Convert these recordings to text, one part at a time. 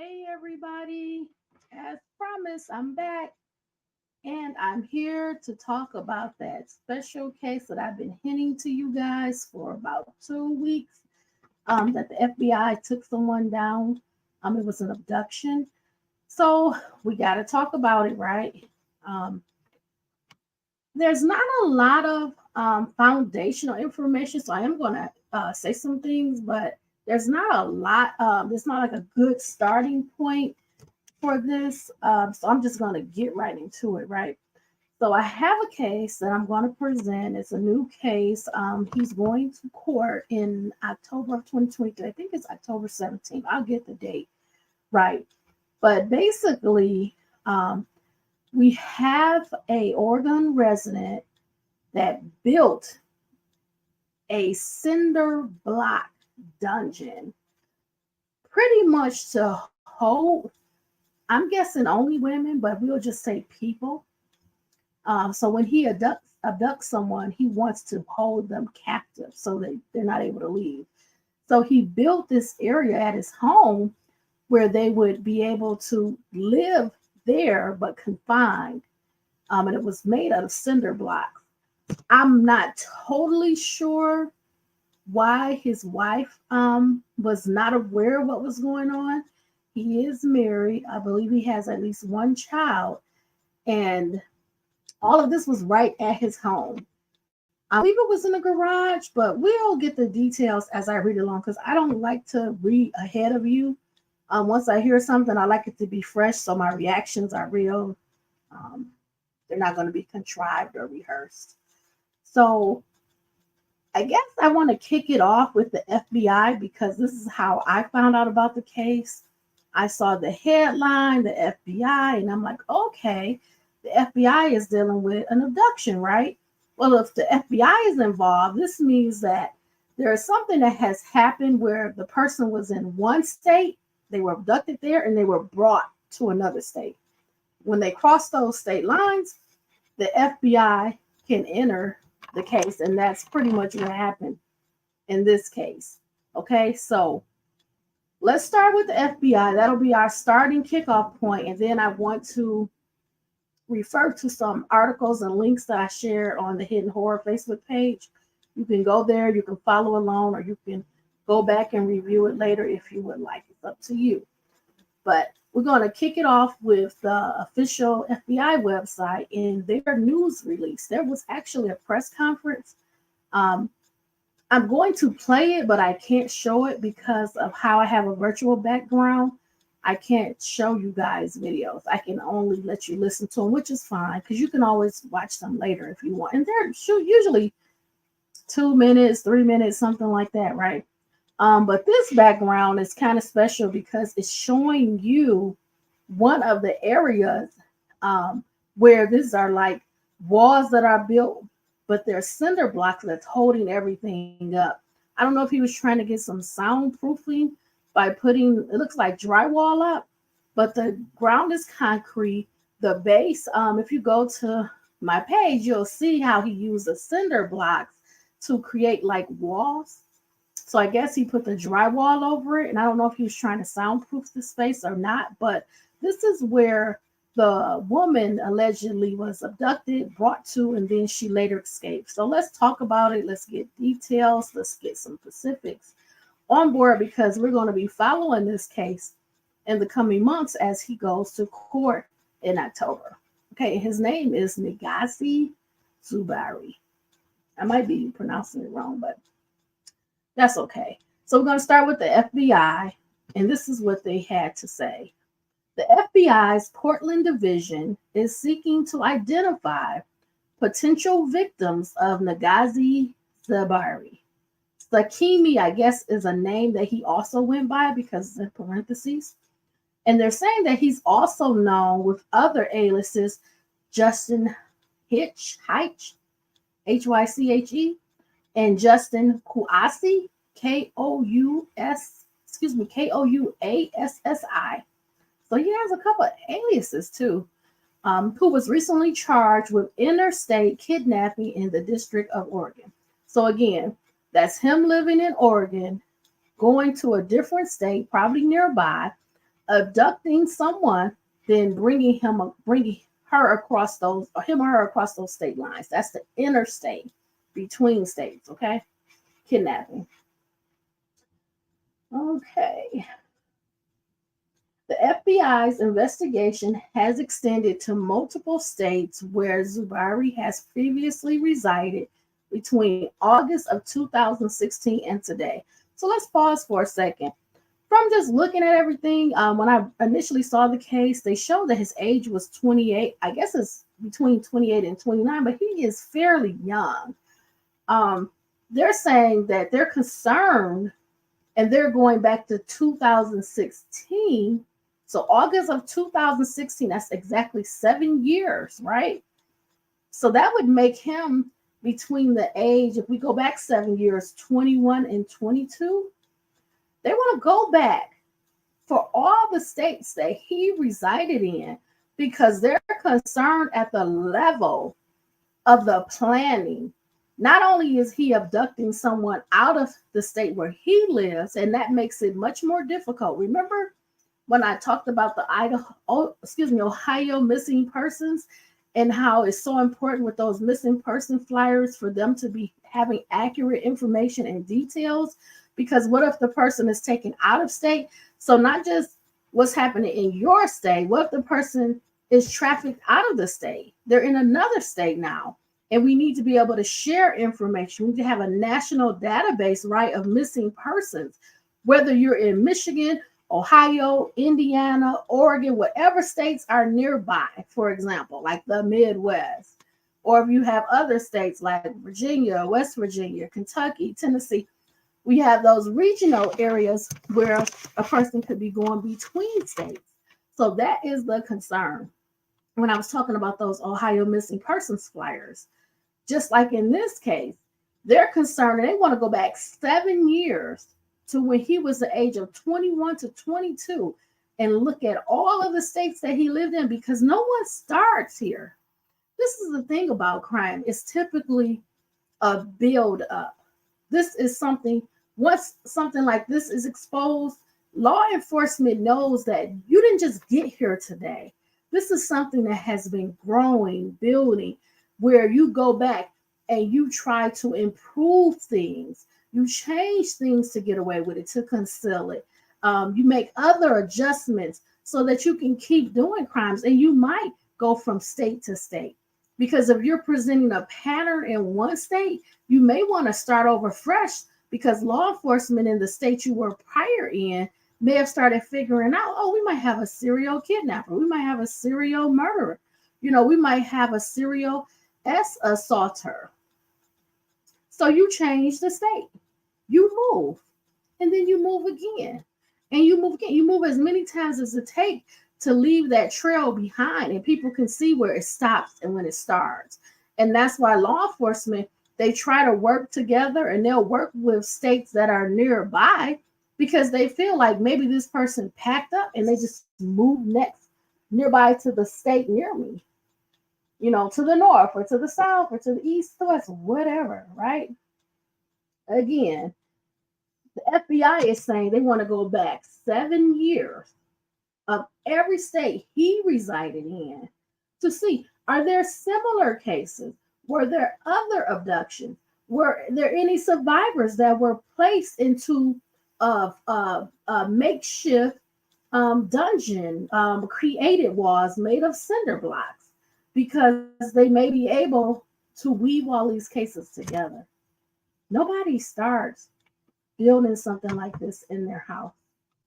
Hey everybody, as promised, I'm back and I'm here to talk about that special case that I've been hinting to you guys for about 2 weeks. That the FBI took someone down. It was an abduction. So we got to talk about it, right? Um, there's not a lot of foundational information, so I am going to say some things, but there's not a lot. There's not like a good starting point for this. So I'm just going to get right into it, right? So I have a case that I'm going to present. It's a new case. He's going to court in October of 2023. I think it's October 17th. I'll get the date right. But basically, um, we have a Oregon resident that built a cinder block dungeon pretty much to hold, I'm guessing only women, but we'll just say people. So when he abducts someone, he wants to hold them captive so that they're not able to leave. So he built this area at his home where they would be able to live there but confined. And it was made out of cinder blocks. I'm not totally sure why his wife was not aware of what was going on. He is married. I believe he has at least one child. And all of this was right at his home. I believe it was in the garage, but we'll get the details as I read along because I don't like to read ahead of you. Once I hear something, I like it to be fresh so my reactions are real. Um, they're not going to be contrived or rehearsed. So I guess I want to kick it off with the FBI because this is how I found out about the case. I saw the headline, the FBI, and I'm like, okay, the FBI is dealing with an abduction, right? Well, if the FBI is involved, this means that there is something that has happened where the person was in one state, they were abducted there, and they were brought to another state. When they cross those state lines, the FBI can enter the case, and that's pretty much what happened in this case. Okay, so let's start with the FBI. That'll be our starting kickoff point, and then I want to refer to some articles and links that I shared on the Hidden Horror Facebook page. You can go there, you can follow along, or you can go back and review it later if you would like. It's up to you. But we're going to kick it off with the official FBI website in their news release. There was actually a press conference. Um, I'm going to play it, but I can't show it because of how I have a virtual background. I can't show you guys videos. I can only let you listen to them, which is fine because you can always watch them later if you want. And they're usually 2 minutes, 3 minutes, something like that, right? But this background is kind of special because it's showing you one of the areas where these are like walls that are built, but they're cinder blocks that's holding everything up. I don't know if he was trying to get some soundproofing by putting, it looks like drywall up, but the ground is concrete. The base, if you go to my page, you'll see how he used the cinder blocks to create like walls. So I guess he put the drywall over it, and I don't know if he was trying to soundproof the space or not, but this is where the woman allegedly was abducted, brought to, and then she later escaped. So let's talk about it. Let's get details. Let's get some specifics on board because we're going to be following this case in the coming months as he goes to court in October. Okay, his name is Negasi Zuberi. I might be pronouncing it wrong, but that's okay. So we're going to start with the FBI, and this is what they had to say. The FBI's Portland division is seeking to identify potential victims of Negasi Zuberi. Sakimi, I guess, is a name that he also went by because it's in parentheses. And they're saying that he's also known with other aliases, Justin Hyche, Hyche, and Justin Kouassi, Kouassi. So he has a couple of aliases too, who was recently charged with interstate kidnapping in the District of Oregon. So again, that's him living in Oregon, going to a different state, probably nearby, abducting someone, then bringing her across those, or him or her across those state lines. That's the interstate between states. Okay, kidnapping. Okay. The FBI's investigation has extended to multiple states where Zuberi has previously resided between August of 2016 and today. So let's pause for a second. From just looking at everything, when I initially saw the case, they showed that his age was 28. I guess it's between 28 and 29, but he is fairly young. They're saying that they're concerned, and they're going back to 2016. So August of 2016, that's exactly 7 years, right? So that would make him between the age, if we go back 7 years, 21 and 22. They want to go back for all the states that he resided in because they're concerned at the level of the planning. Not only is he abducting someone out of the state where he lives, and that makes it much more difficult. Remember when I talked about the Ohio missing persons and how it's so important with those missing person flyers for them to be having accurate information and details? Because what if the person is taken out of state? So not just what's happening in your state, what if the person is trafficked out of the state? They're in another state now. And we need to be able to share information. We need to have a national database, right, of missing persons, whether you're in Michigan, Ohio, Indiana, Oregon, whatever states are nearby, for example, like the Midwest, or if you have other states like Virginia, West Virginia, Kentucky, Tennessee, we have those regional areas where a person could be going between states. So that is the concern. When I was talking about those Ohio missing persons flyers, just like in this case, they're concerned and they want to go back 7 years to when he was the age of 21 to 22 and look at all of the states that he lived in, because no one starts here. This is the thing about crime. It's typically a build up. This is something, once something like this is exposed, law enforcement knows that you didn't just get here today. This is something that has been growing, building, where you go back and you try to improve things. You change things to get away with it, to conceal it. You make other adjustments so that you can keep doing crimes. And you might go from state to state. Because if you're presenting a pattern in one state, you may want to start over fresh because law enforcement in the state you were prior in may have started figuring out, oh, we might have a serial kidnapper. We might have a serial murderer. We might have a serial assaulter. So you change the state. You move. And then you move again. And you move again. You move as many times as it takes to leave that trail behind. And people can see where it stops and when it starts. And that's why law enforcement, they try to work together and they'll work with states that are nearby because they feel like maybe this person packed up and they just moved nearby to the state near me, to the north or to the south or to the east, west, whatever, right? Again, the FBI is saying they want to go back 7 years of every state he resided in to see, are there similar cases? Were there other abductions? Were there any survivors that were placed into a makeshift dungeon created walls made of cinder blocks? Because they may be able to weave all these cases together. Nobody starts building something like this in their house.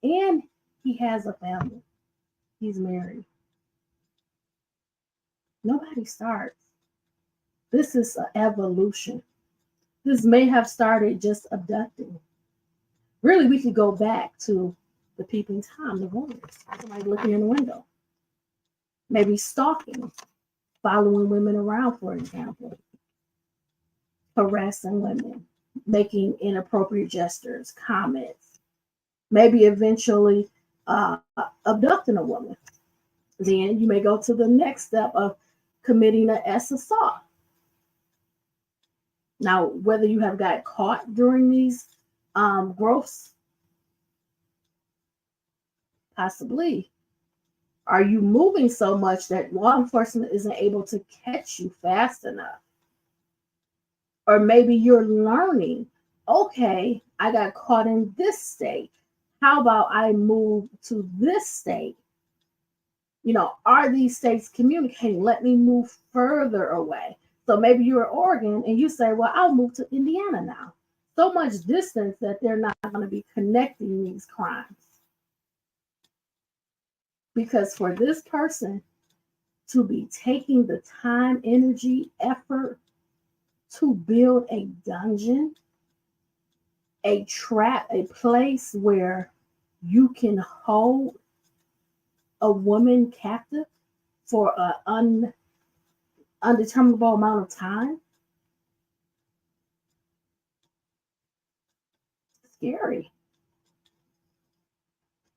And he has a family. He's married. Nobody starts. This is an evolution. This may have started just abducting. Really, we could go back to the peeping Tom, the rumors. Somebody looking in the window. Maybe stalking, following women around, for example. Harassing women, making inappropriate gestures, comments. Maybe eventually abducting a woman. Then you may go to the next step of committing an assault. Now, whether you have got caught during these growths, Possibly. Are you moving so much that law enforcement isn't able to catch you fast enough? Or maybe you're learning, okay, I got caught in this state. How about I move to this state? Are these states communicating? Let me move further away. So maybe you're in Oregon and you say, well, I'll move to Indiana now. So much distance that they're not going to be connecting these crimes. Because for this person to be taking the time, energy, effort to build a dungeon, a trap, a place where you can hold a woman captive for an undeterminable amount of time, scary.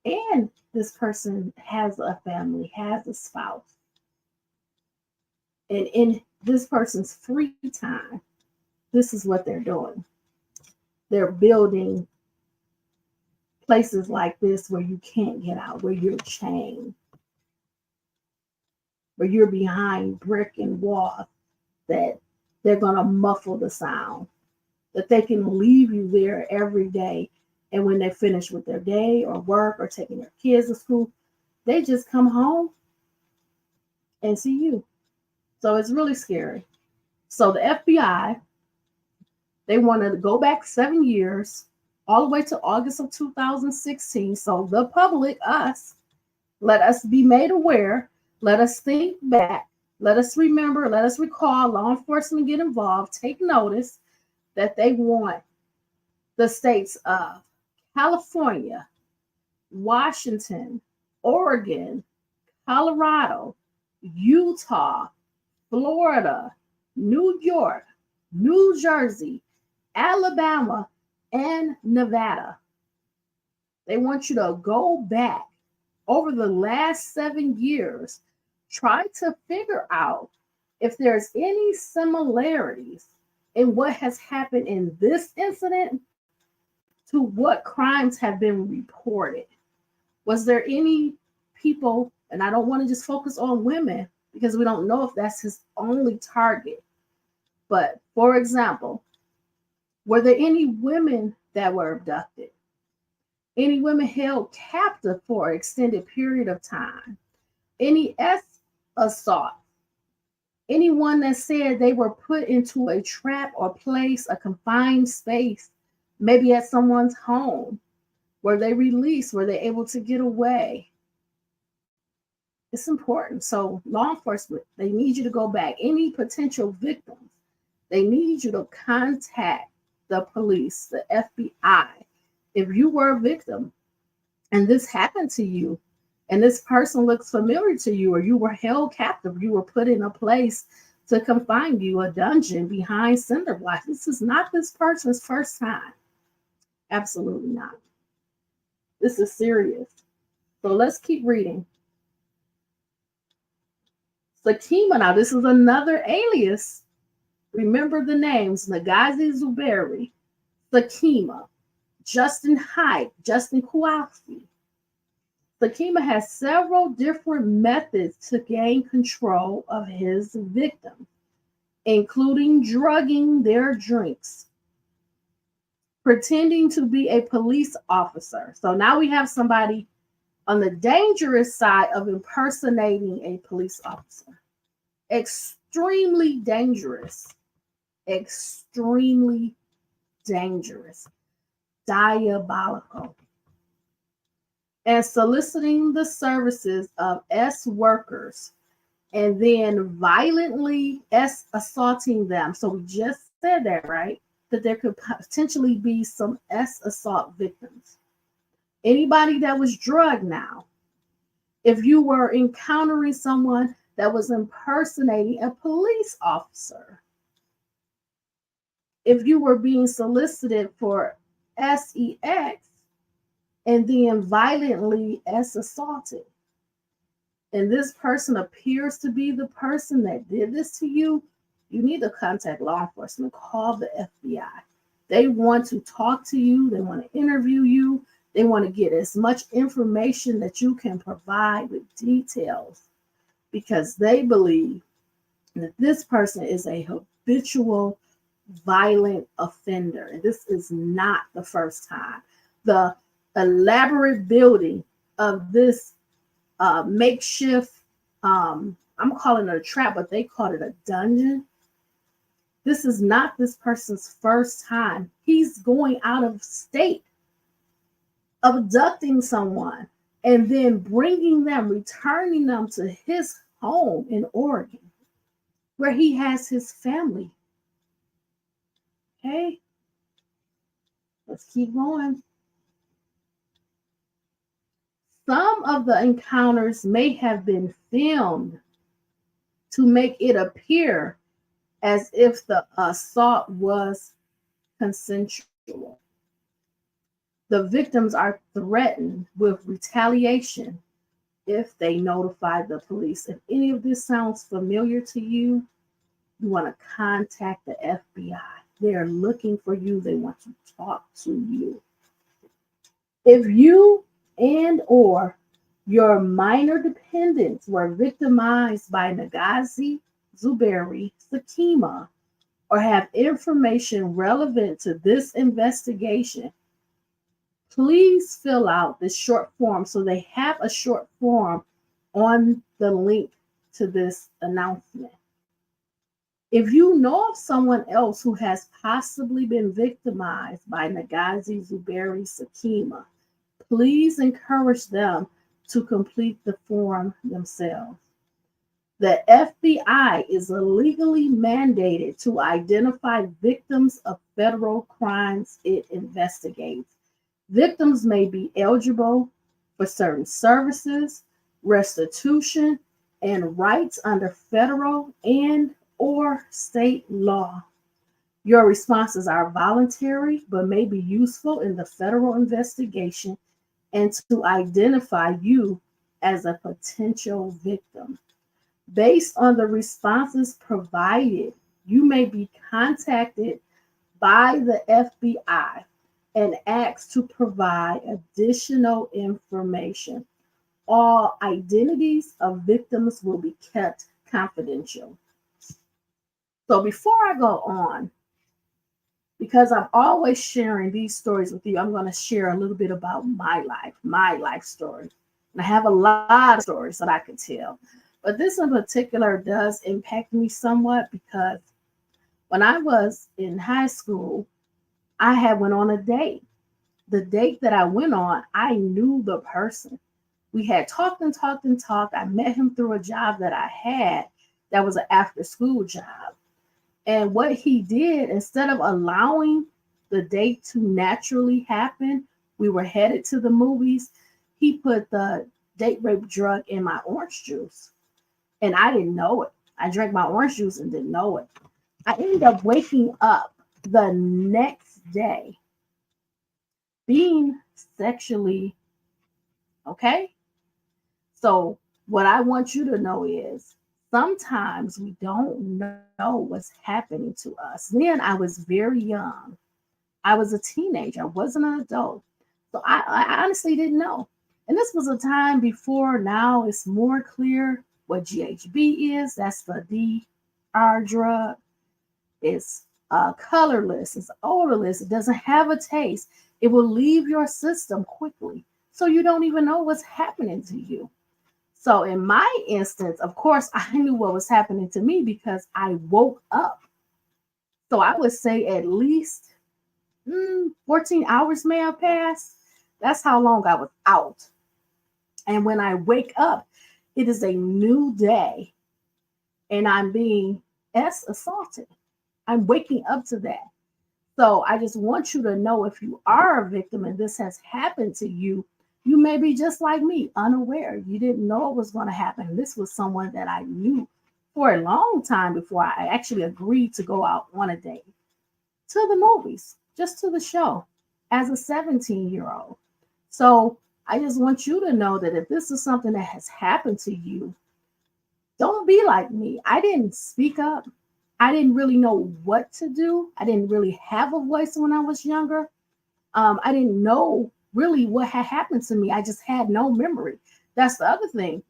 And this person has a family, has a spouse. And in this person's free time, this is what they're doing. They're building places like this where you can't get out, where you're chained, where you're behind brick and wall, that they're going to muffle the sound, that they can leave you there every day. And when they finish with their day or work or taking their kids to school, they just come home and see you. So it's really scary. So the FBI, they want to go back 7 years, all the way to August of 2016. So the public, us, let us be made aware. Let us think back. Let us remember. Let us recall. Law enforcement get involved. Take notice that they want the states of California, Washington, Oregon, Colorado, Utah, Florida, New York, New Jersey, Alabama, and Nevada. They want you to go back over the last 7 years, try to figure out if there's any similarities in what has happened in this incident to what crimes have been reported. Was there any people, and I don't want to just focus on women because we don't know if that's his only target, but for example, were there any women that were abducted? Any women held captive for an extended period of time? Any assault? Anyone that said they were put into a trap or place, a confined space, maybe at someone's home? Were they released? Were they able to get away? It's important. So law enforcement, they need you to go back. Any potential victims, they need you to contact the police, the FBI. If you were a victim and this happened to you, and this person looks familiar to you, or you were held captive, you were put in a place to confine you, a dungeon behind cinder blocks. This is not this person's first time. Absolutely not. This is serious. So let's keep reading. Sakima, now this is another alias. Remember the names: Negasi Zuberi, Sakima, Justin Hyde, Justin Kowalski. Sakima has several different methods to gain control of his victims, including drugging their drinks, pretending to be a police officer. So now we have somebody on the dangerous side of impersonating a police officer. Extremely dangerous. Extremely dangerous. Diabolical. And soliciting the services of S workers and then violently assaulting them. So we just said that, right? That there could potentially be some S assault victims. Anybody that was drugged now. If you were encountering someone that was impersonating a police officer. If you were being solicited for sex and then violently assaulted, and this person appears to be the person that did this to you, you need to contact law enforcement. Call the FBI. They want to talk to you. They want to interview you. They want to get as much information that you can provide with details because they believe that this person is a habitual violent offender. And this is not the first time. The elaborate building of this makeshift, I'm calling it a trap, but they call it a dungeon. This is not this person's first time. He's going out of state, abducting someone, and then bringing them, returning them to his home in Oregon, where he has his family. Okay, let's keep going. Some of the encounters may have been filmed to make it appear as if the assault was consensual. The victims are threatened with retaliation if they notify the police. If any of this sounds familiar to you, you want to contact the FBI. They are looking for you. They want to talk to you. If you and or your minor dependents were victimized by Negasi Zuberi Sakima or have information relevant to this investigation, please fill out this short form. So they have a short form on the link to this announcement. If you know of someone else who has possibly been victimized by Negasi Zuberi Sakima, please encourage them to complete the form themselves. The FBI is legally mandated to identify victims of federal crimes it investigates. Victims may be eligible for certain services, restitution, and rights under federal and or state law. Your responses are voluntary but may be useful in the federal investigation and to identify you as a potential victim. Based on the responses provided, you may be contacted by the FBI and asked to provide additional information. All identities of victims will be kept confidential. So before I go on, because I'm always sharing these stories with you, I'm going to share a little bit about my life story. And I have a lot of stories that I could tell. But this in particular does impact me somewhat because when I was in high school, I had went on a date. The date that I went on, I knew the person. We had talked and talked and talked. I met him through a job that I had that was an after school job. And what he did, instead of allowing the date to naturally happen, we were headed to the movies. He put the date rape drug in my orange juice. And I didn't know it. I drank my orange juice and didn't know it. I ended up waking up the next day being sexually okay. So what I want you to know is sometimes we don't know what's happening to us. Then I was very young. I was a teenager. I wasn't an adult. So I honestly didn't know. And this was a time before now it's more clear what GHB is. That's the DR drug. It's colorless. It's odorless. It doesn't have a taste. It will leave your system quickly. So you don't even know what's happening to you. So in my instance, of course, I knew what was happening to me because I woke up. So I would say at least 14 hours may have passed. That's how long I was out. And when I wake up, it is a new day and I'm being assaulted. I'm waking up to that. So I just want you to know if you are a victim and this has happened to you, you may be just like me, unaware. You didn't know it was going to happen. This was someone that I knew for a long time before I actually agreed to go out on a date to the movies, just to the show as a 17-year-old. So I just want you to know that if this is something that has happened to you, don't be like me. I didn't speak up. I didn't really know what to do. I didn't really have a voice when I was younger. I didn't know really what had happened to me. I just had no memory. That's the other thing.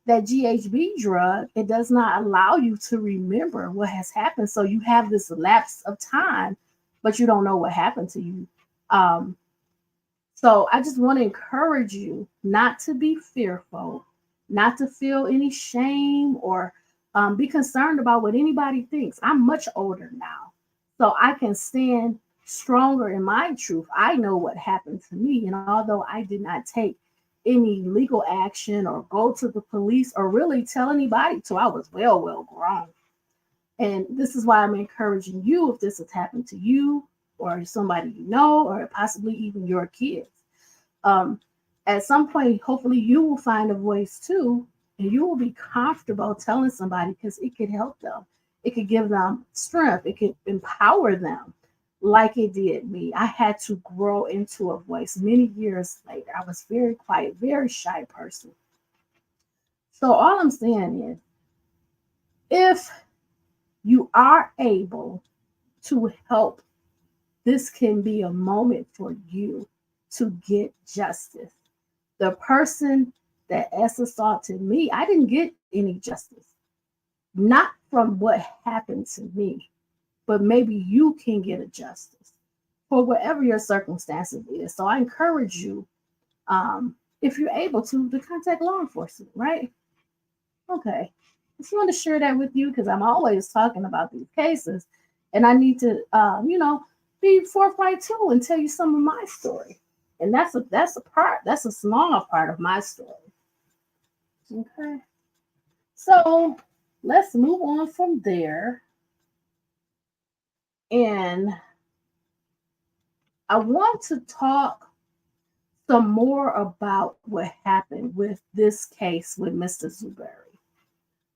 That GHB drug, it does not allow you to remember what has happened. So you have this lapse of time, but you don't know what happened to you. Um, so I just want to encourage you not to be fearful, not to feel any shame or be concerned about what anybody thinks. I'm much older now, so I can stand stronger in my truth. I know what happened to me, and although I did not take any legal action or go to the police or really tell anybody till I was well grown. And this is why I'm encouraging you, if this has happened to you or somebody you know, or possibly even your kids. Um, at some point, hopefully, you will find a voice too, and you will be comfortable telling somebody because it could help them. It could give them strength. It could empower them like it did me. I had to grow into a voice many years later. I was very quiet, very shy person. So all I'm saying is, if you are able to help, this can be a moment for you to get justice. The person that assaulted me, I didn't get any justice. Not from what happened to me, but maybe you can get a justice for whatever your circumstances is. So I encourage you, if you're able to contact law enforcement, right? Okay. I just want to share that with you because I'm always talking about these cases, and I need to, be forthright too and tell you some of my story. And that's a small part of my story. Okay. So let's move on from there. And I want to talk some more about what happened with this case with Mr. Zuberi.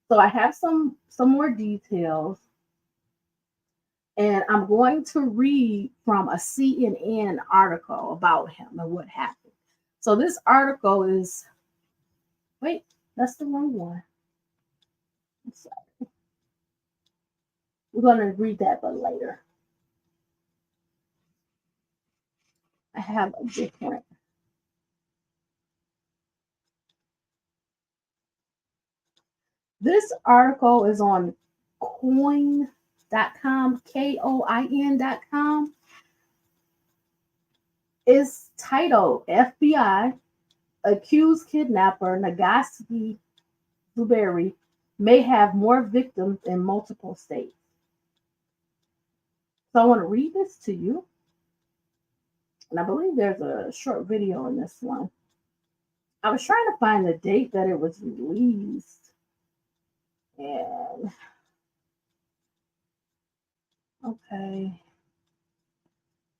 So I have some more details, and I'm going to read from a CNN article about him and what happened. So this article is, wait, that's the wrong one. I'm sorry. We're going to read that but later. I have a different. This article is on coin.com, KOIN.com. It's titled FBI Accused Kidnapper Negasi Zuberi May Have More Victims in Multiple States. So I want to read this to you. And I believe there's a short video in this one. I was trying to find the date that it was released. And okay.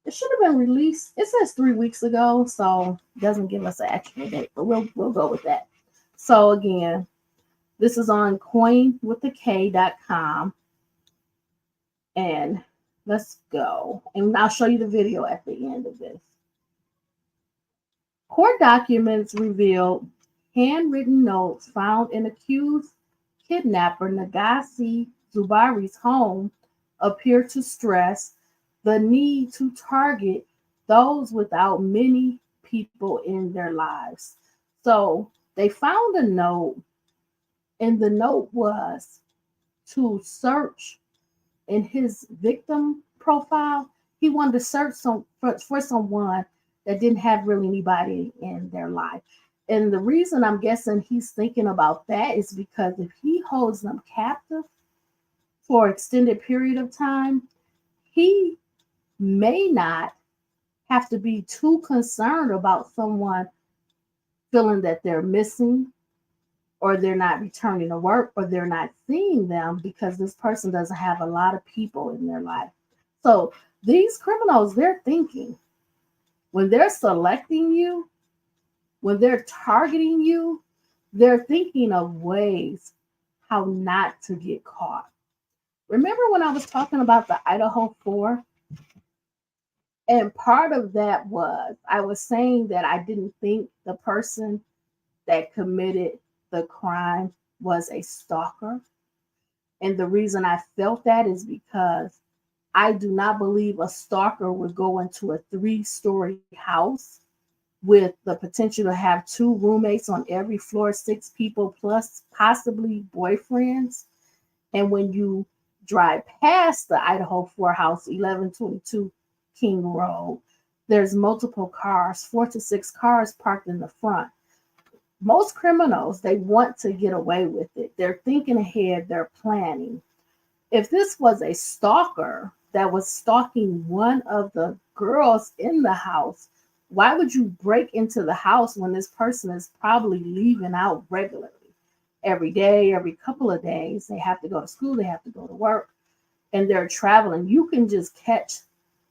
It should have been released. It says 3 weeks ago, so it doesn't give us an actual date, but we'll go with that. So again, this is on coinwithak.com. And let's go. And I'll show you the video at the end of this. Court documents revealed handwritten notes found in accused kidnapper Negasi Zuberi's home appear to stress the need to target those without many people in their lives. So they found a note, and the note was to search in his victim profile. He wanted to search for someone that didn't have really anybody in their life. And the reason I'm guessing he's thinking about that is because if he holds them captive for an extended period of time, he may not have to be too concerned about someone feeling that they're missing or they're not returning to work or they're not seeing them because this person doesn't have a lot of people in their life. So these criminals, they're thinking when they're selecting you, when they're targeting you, they're thinking of ways how not to get caught. Remember when I was talking about the Idaho 4? And part of that was I was saying that I didn't think the person that committed the crime was a stalker. And the reason I felt that is because I do not believe a stalker would go into a 3-story house with the potential to have 2 roommates on every floor, 6 people plus possibly boyfriends. And when you drive past the Idaho 4 house, 1122 King Road, there's multiple cars, 4 to 6 cars parked in the front. Most criminals, they want to get away with it. They're thinking ahead, they're planning. If this was a stalker that was stalking one of the girls in the house, why would you break into the house when this person is probably leaving out regularly? Every day, every couple of days, they have to go to school, they have to go to work, and they're traveling. You can just catch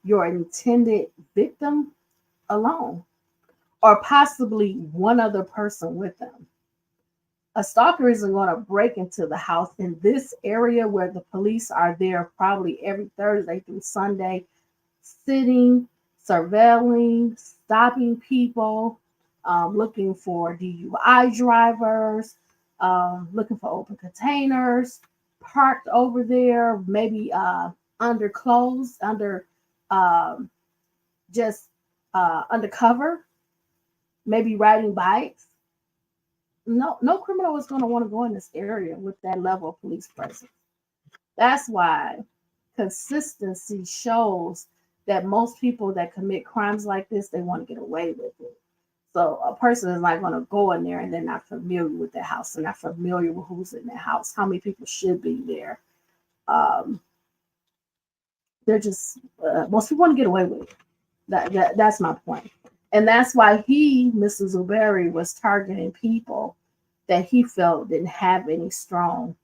your intended victim alone, or possibly one other person with them. A stalker isn't going to break into the house in this area where the police are there probably every Thursday through Sunday, sitting, surveilling, stopping people, looking for DUI drivers, looking for open containers parked over there, maybe under clothes, under just undercover, maybe riding bikes. No criminal is going to want to go in this area with that level of police presence. That's why consistency shows that most people that commit crimes like this, they want to get away with it. So a person is not going to go in there and they're not familiar with the house. They're not familiar with who's in the house, how many people should be there. They're just, most people want to get away with it. That's my point. And that's why Mr. Zuberi, was targeting people that he felt didn't have any strong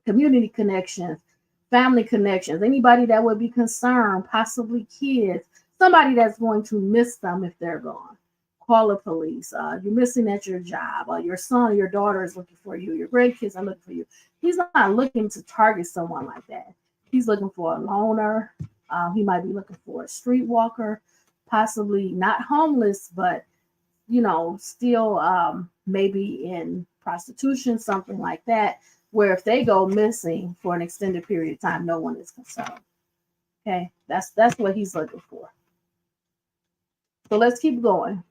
community connections, family connections, anybody that would be concerned, possibly kids, somebody that's going to miss them if they're gone. Call the police. You're missing at your job. Your son or your daughter is looking for you. Your grandkids are looking for you. He's not looking to target someone like that. He's looking for a loner. He might be looking for a streetwalker, possibly not homeless, but still maybe in prostitution, something like that, where if they go missing for an extended period of time, no one is concerned. Okay, that's what he's looking for. So let's keep going.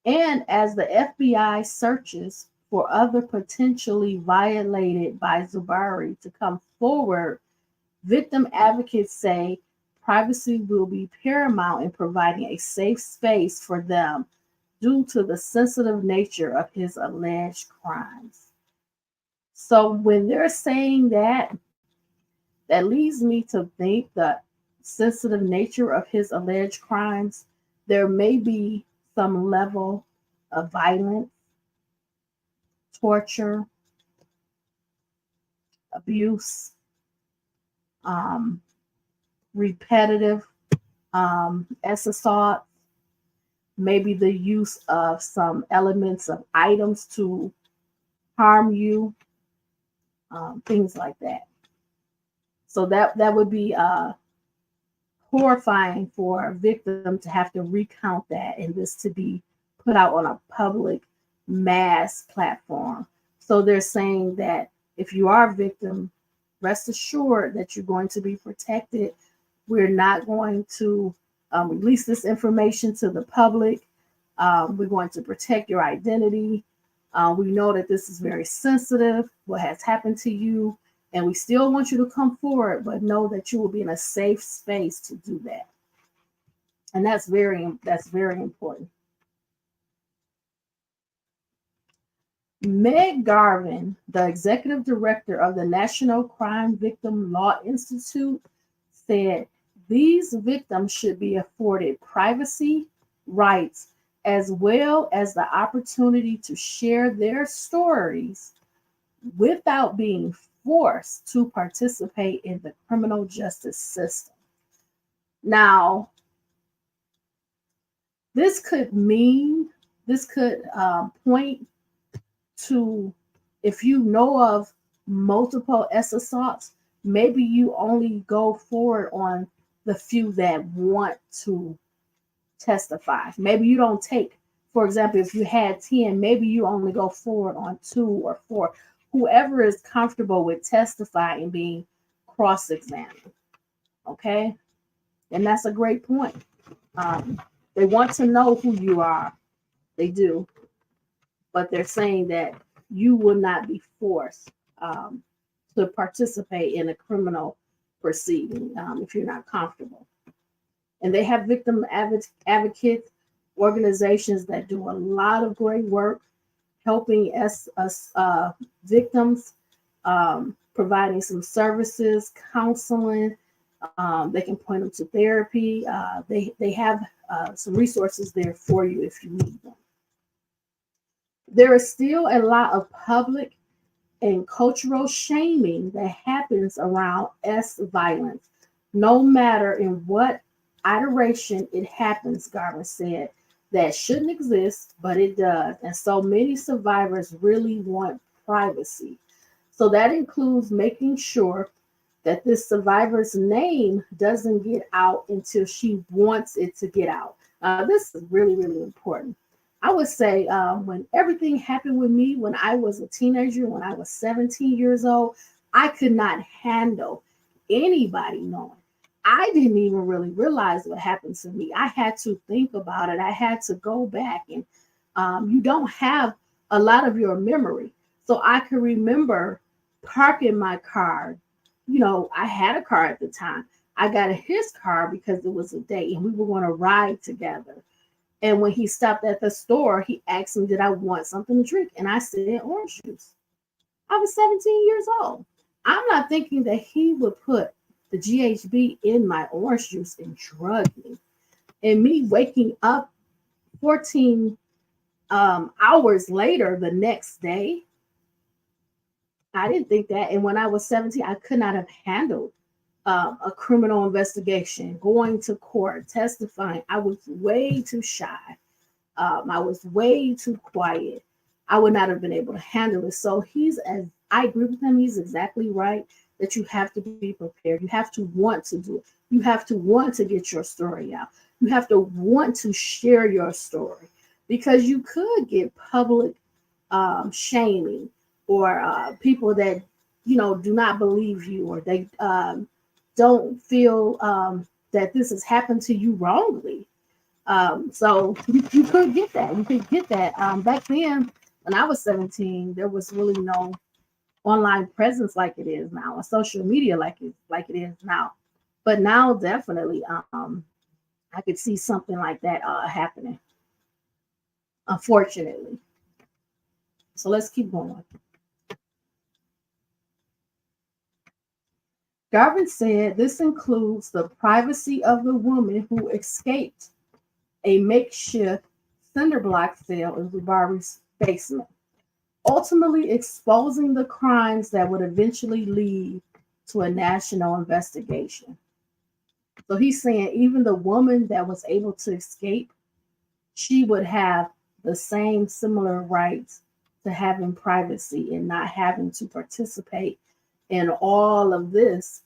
And as the FBI searches for other potentially violated by Zuberi to come forward, victim advocates say privacy will be paramount in providing a safe space for them due to the sensitive nature of his alleged crimes. So when they're saying that, that leads me to think the sensitive nature of his alleged crimes, there may be some level of violence, torture, abuse, repetitive assault, maybe the use of some elements of items to harm you, things like that. So that would be horrifying for a victim to have to recount that and this to be put out on a public mass platform. So they're saying that if you are a victim, rest assured that you're going to be protected. We're not going to release this information to the public. We're going to protect your identity. We know that this is very sensitive, what has happened to you, and we still want you to come forward, but know that you will be in a safe space to do that. And that's very important. Meg Garvin, the executive director of the National Crime Victim Law Institute, said these victims should be afforded privacy rights as well as the opportunity to share their stories without being forced to participate in the criminal justice system. Now, this could point to, if you know of multiple assaults, maybe you only go forward on the few that want to testify. Maybe you don't take, for example, if you had 10, maybe you only go forward on 2 or 4. Whoever is comfortable with testifying and being cross-examined. Okay? And that's a great point. They want to know who you are. They do, but they're saying that you will not be forced to participate in a criminal proceeding if you're not comfortable. And they have victim advocate organizations that do a lot of great work helping us victims, providing some services, counseling. They can point them to therapy. They have some resources there for you if you need them. There is still a lot of public and cultural shaming that happens around S violence, no matter in what iteration it happens, Garvin said. That shouldn't exist, but it does. And so many survivors really want privacy. So that includes making sure that this survivor's name doesn't get out until she wants it to get out. This is really, really important. I would say when everything happened with me when I was a teenager, when I was 17 years old, I could not handle anybody knowing. I didn't even really realize what happened to me. I had to think about it. I had to go back, and you don't have a lot of your memory. So I can remember parking my car. I had a car at the time. I got his car because it was a date and we were going to ride together. And when he stopped at the store, he asked me, did I want something to drink? And I said, orange juice. I was 17 years old. I'm not thinking that he would put the GHB in my orange juice and drug me. And me waking up 14 hours later the next day, I didn't think that. And when I was 17, I could not have handled a criminal investigation, going to court, testifying. I was way too shy. I was way too quiet. I would not have been able to handle it. So I agree with him. He's exactly right that you have to be prepared. You have to want to do it. You have to want to get your story out. You have to want to share your story because you could get public shaming or people that, do not believe you or they don't feel that this has happened to you wrongly. So you could get that. You could get that. Back then, when I was 17, there was really no online presence like it is now, or social media like it is now. But now, definitely, I could see something like that happening. Unfortunately. So let's keep going. Garvin said this includes the privacy of the woman who escaped a makeshift cinder block cell in Zuberi's basement, ultimately exposing the crimes that would eventually lead to a national investigation. So he's saying even the woman that was able to escape, she would have the same similar rights to having privacy and not having to participate in all of this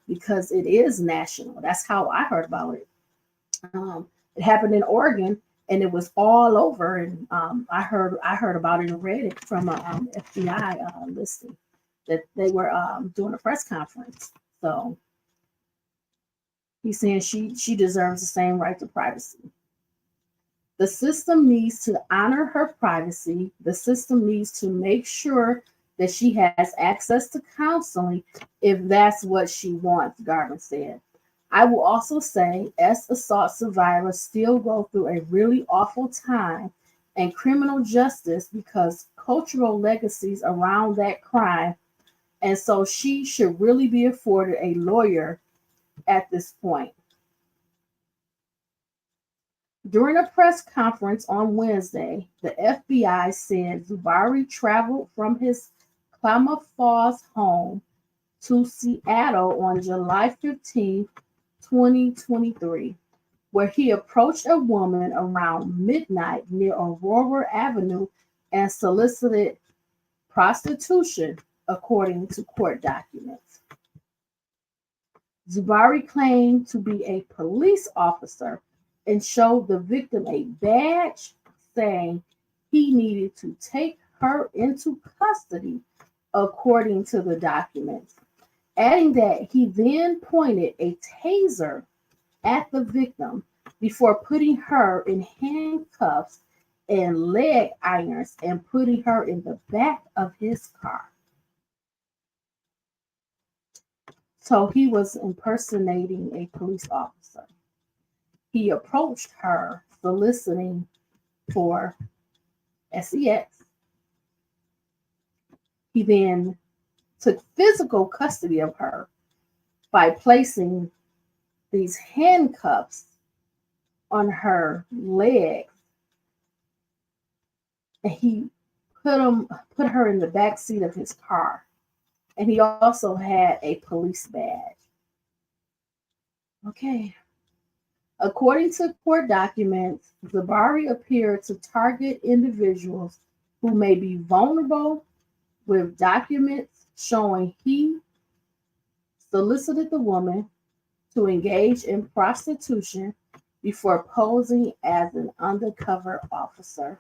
because it is national. That's how I heard about it. It happened in Oregon, and it was all over. And I heard about it and read it from a FBI listing that they were doing a press conference. So he's saying she deserves the same right to privacy. The system needs to honor her privacy. The system needs to make sure that she has access to counseling if that's what she wants, Garvin said. I will also say, as assault survivors still go through a really awful time and criminal justice because cultural legacies around that crime. And so she should really be afforded a lawyer at this point. During a press conference on Wednesday, the FBI said Zuberi traveled from his Klamath Falls home to Seattle on July 15, 2023, where he approached a woman around midnight near Aurora Avenue and solicited prostitution, according to court documents. Zuberi claimed to be a police officer and showed the victim a badge saying he needed to take her into custody, according to the documents, adding that he then pointed a taser at the victim before putting her in handcuffs and leg irons and putting her in the back of his car. So he was impersonating a police officer. He approached her soliciting for sex. He then took physical custody of her by placing these handcuffs on her legs, and he put her in the back seat of his car, and he also had a police badge. Okay. According to court documents, Zuberi appeared to target individuals who may be vulnerable with documents showing he solicited the woman to engage in prostitution before posing as an undercover officer.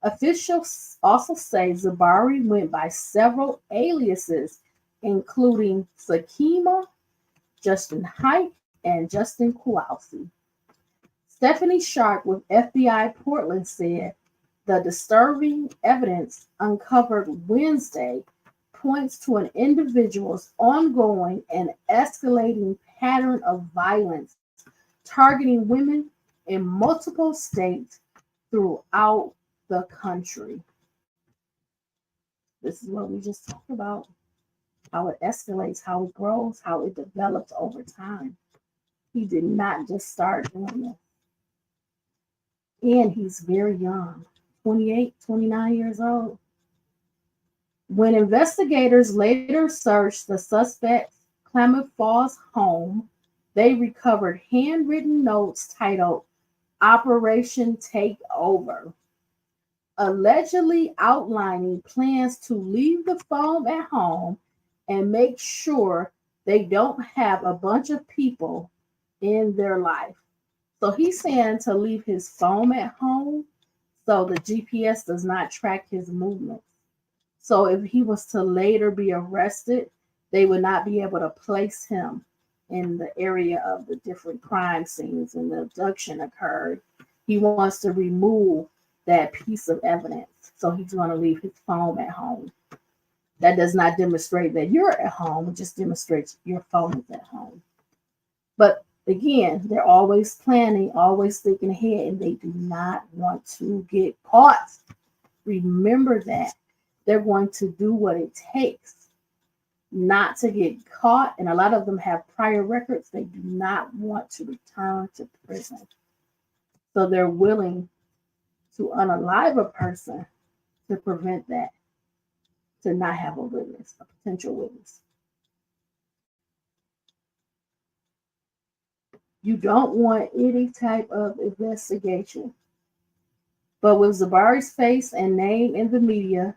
Officials also say Zuberi went by several aliases, including Sakima, Justin Hike, and Justin Kowalski. Stephanie Sharp with FBI Portland said the disturbing evidence uncovered Wednesday points to an individual's ongoing and escalating pattern of violence targeting women in multiple states throughout the country. This is what we just talked about, how it escalates, how it grows, how it develops over time. He did not just start doing this. And he's very young, 28, 29 years old. When investigators later searched the suspect's Klamath Falls home, they recovered handwritten notes titled Operation Takeover, allegedly outlining plans to leave the phone at home and make sure they don't have a bunch of people in their life. So he's saying to leave his phone at home so the GPS does not track his movements. So if he was to later be arrested, they would not be able to place him in the area of the different crime scenes and the abduction occurred. He wants to remove that piece of evidence. So he's going to leave his phone at home. That does not demonstrate that you're at home. It just demonstrates your phone is at home. But again, they're always planning, always thinking ahead, and they do not want to get caught. Remember that. They're going to do what it takes not to get caught. And a lot of them have prior records. They do not want to return to prison. So they're willing to unalive a person to prevent that, to not have a witness, a potential witness. You don't want any type of investigation. But with Zuberi's face and name in the media,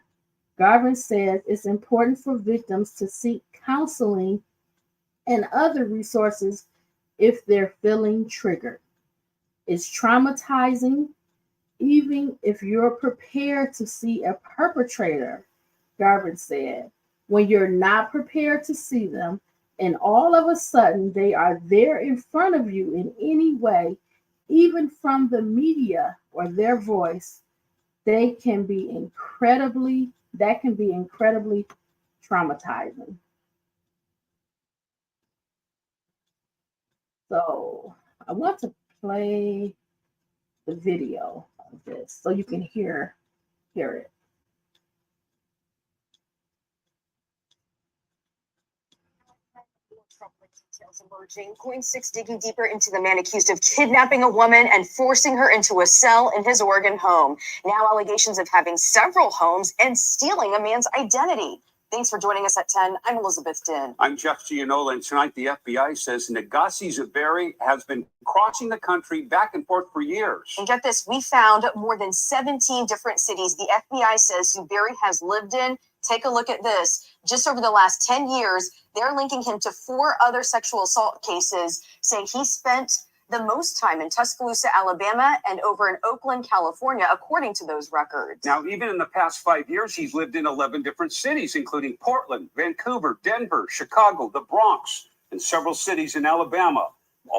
Garvin says it's important for victims to seek counseling and other resources if they're feeling triggered. It's traumatizing, even if you're prepared to see a perpetrator, Garvin said, when you're not prepared to see them, and all of a sudden they are there in front of you in any way, even from the media or their voice, that can be incredibly traumatizing. So I want to play the video of this so you can hear it. Details emerging. Coin 6 digging deeper into the man accused of kidnapping a woman and forcing her into a cell in his Oregon home. Now allegations of having several homes and stealing a man's identity. Thanks for joining us at 10. I'm Elizabeth Din. I'm Jeff Gianola, and tonight the FBI says Negasi Zuberi has been crossing the country back and forth for years. And get this, we found more than 17 different cities the FBI says Zuberi has lived in. Take a look at this. Just over the last 10 years, they're linking him to 4 other sexual assault cases, saying he spent the most time in Tuscaloosa, Alabama, and over in Oakland, California, according to those records. Now, even in the past 5 years, he's lived in 11 different cities, including Portland, Vancouver, Denver, Chicago, the Bronx, and several cities in Alabama.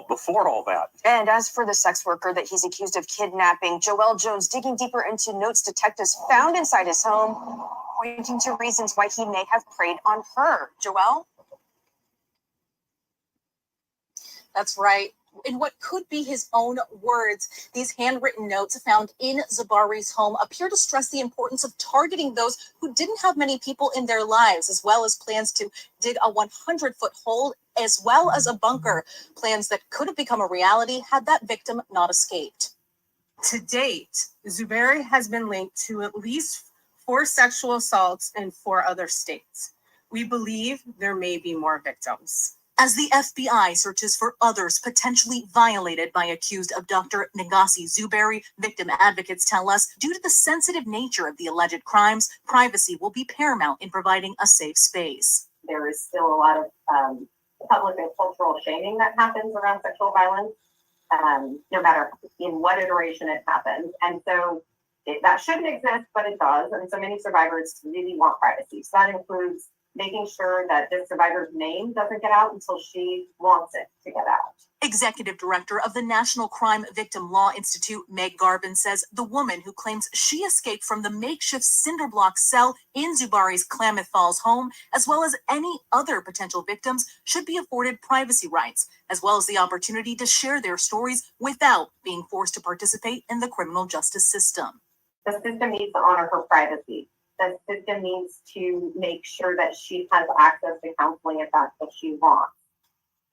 before all that. And as for the sex worker that he's accused of kidnapping, Joel Jones digging deeper into notes detectives found inside his home, pointing to reasons why he may have preyed on her. Joel? That's right. In what could be his own words, these handwritten notes found in Zuberi's home appear to stress the importance of targeting those who didn't have many people in their lives, as well as plans to dig a 100-foot hole, as well as a bunker, plans that could have become a reality had that victim not escaped. To date, Zuberi has been linked to at least 4 sexual assaults in 4 other states. We believe there may be more victims. As the FBI searches for others potentially violated by accused abductor Negasi Zuberi, victim advocates tell us, due to the sensitive nature of the alleged crimes, privacy will be paramount in providing a safe space. There is still a lot of public and cultural shaming that happens around sexual violence, no matter in what iteration it happens. And so that shouldn't exist, but it does. And so many survivors really want privacy. So that includes making sure that this survivor's name doesn't get out until she wants it to get out. Executive Director of the National Crime Victim Law Institute, Meg Garvin, says the woman who claims she escaped from the makeshift cinder block cell in Zuberi's Klamath Falls home, as well as any other potential victims, should be afforded privacy rights, as well as the opportunity to share their stories without being forced to participate in the criminal justice system. The system needs to honor her privacy. The system needs to make sure that she has access to counseling if that's what she wants.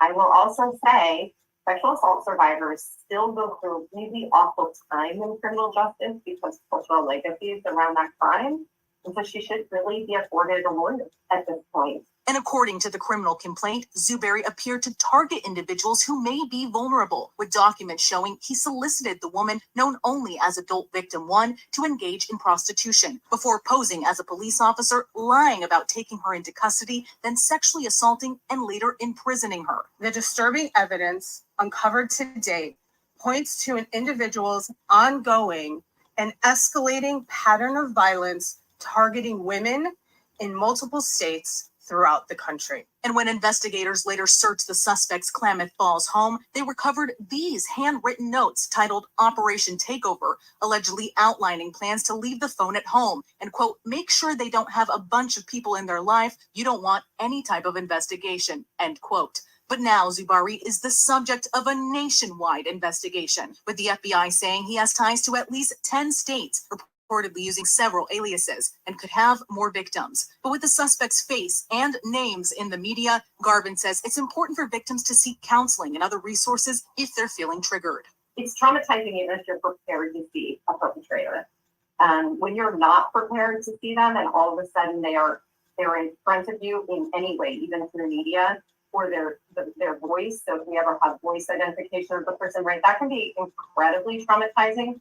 I will also say sexual assault survivors still go through really awful time in criminal justice because cultural legacies around that crime. And so she should really be afforded a lawyer at this point. And according to the criminal complaint, Zuberi appeared to target individuals who may be vulnerable, with documents showing he solicited the woman, known only as Adult Victim 1, to engage in prostitution, before posing as a police officer, lying about taking her into custody, then sexually assaulting and later imprisoning her. The disturbing evidence uncovered to date points to an individual's ongoing and escalating pattern of violence targeting women in multiple states throughout the country. And when investigators later searched the suspect's Klamath Falls home, they recovered these handwritten notes titled Operation Takeover, allegedly outlining plans to leave the phone at home and, quote, make sure they don't have a bunch of people in their life. You don't want any type of investigation, end quote. But now Zuberi is the subject of a nationwide investigation, with the FBI saying he has ties to at least 10 states, reportedly using several aliases, and could have more victims. But with the suspect's face and names in the media, Garvin says it's important for victims to seek counseling and other resources if they're feeling triggered. It's traumatizing even if you're prepared to see a perpetrator. When you're not prepared to see them and all of a sudden they're in front of you in any way, even through media or their voice. So if we ever have voice identification of the person, right, that can be incredibly traumatizing.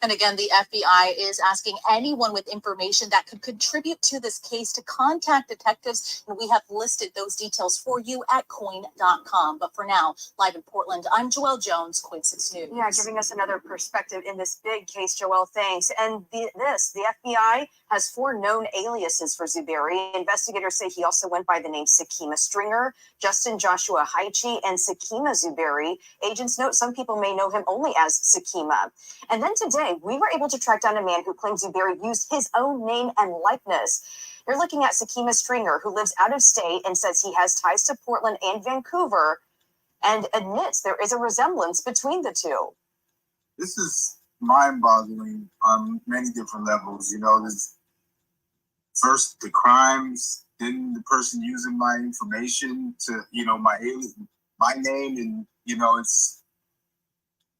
And again, the FBI is asking anyone with information that could contribute to this case to contact detectives. And we have listed those details for you at coin.com. But for now, live in Portland, I'm Joelle Jones, Quinn 6 News. Yeah, giving us another perspective in this big case, Joelle, thanks. And the FBI has 4 known aliases for Zuberi. Investigators say he also went by the name Sakima Stringer, Justin Joshua Haichi, and Sakima Zuberi. Agents note some people may know him only as Sakima. And then today, we were able to track down a man who claims Zuberi used his own name and likeness. You're looking at Sakima Stringer, who lives out of state and says he has ties to Portland and Vancouver, and admits there is a resemblance between the two. This is mind-boggling on many different levels. You know, there's first the crimes, then the person using my information to, you know, my name, and you know,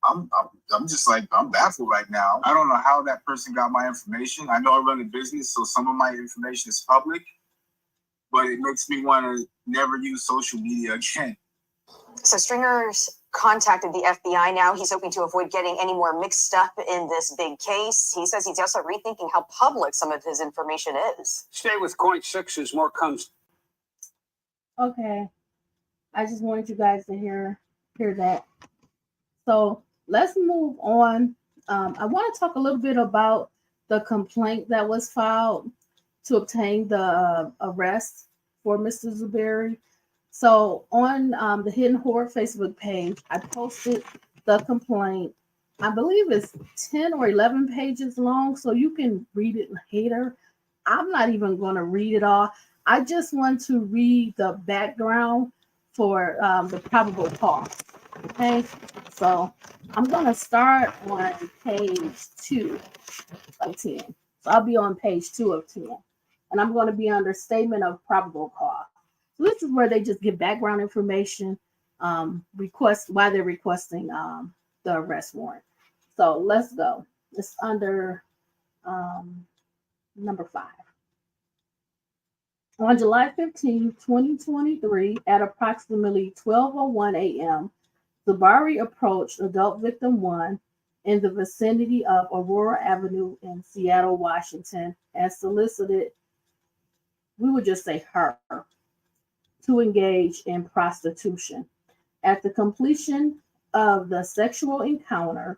I'm just like, I'm baffled right now. I don't know how that person got my information. I know I run a business, so some of my information is public, but it makes me want to never use social media again. So Stringer's contacted the FBI now. He's hoping to avoid getting any more mixed up in this big case. He says he's also rethinking how public some of his information is. Stay with Coin 6 as more comes. Okay. I just wanted you guys to hear that. So let's move on. I want to talk a little bit about the complaint that was filed to obtain the arrest for Mr. Zuberi. So on the Hidden Horror Facebook page, I posted the complaint. I believe it's 10 or 11 pages long, so you can read it later. I'm not even going to read it all. I just want to read the background for the probable cause. Okay, so I'm going to start on page 2 of 10. So I'll be on page 2 of 10. And I'm going to be under statement of probable cause. So this is where they just give background information, request why they're requesting the arrest warrant. So let's go. It's under number 5. On July 15, 2023, at approximately 12:01 a.m., Zuberi approached adult victim 1 in the vicinity of Aurora Avenue in Seattle, Washington, and solicited, we would just say her, to engage in prostitution. At the completion of the sexual encounter,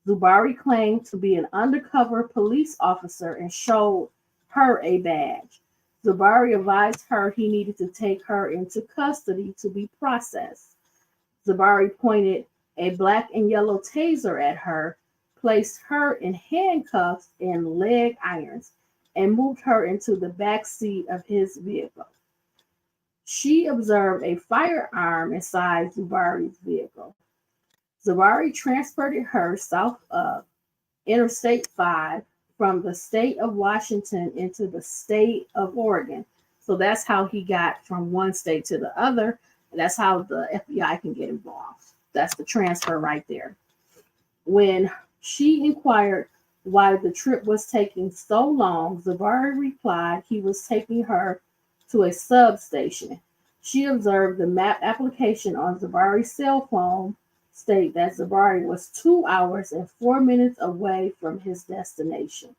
Zuberi claimed to be an undercover police officer and showed her a badge. Zuberi advised her he needed to take her into custody to be processed. Zuberi pointed a black and yellow taser at her, placed her in handcuffs and leg irons, and moved her into the back seat of his vehicle. She observed a firearm inside Zuberi's vehicle. Zuberi transported her south of Interstate 5 from the state of Washington into the state of Oregon. So that's how he got from one state to the other. And that's how the FBI can get involved. That's the transfer right there. When she inquired why the trip was taking so long, Zuberi replied he was taking her to a substation. She observed the map application on Zuberi's cell phone state that Zuberi was 2 hours and 4 minutes away from his destination.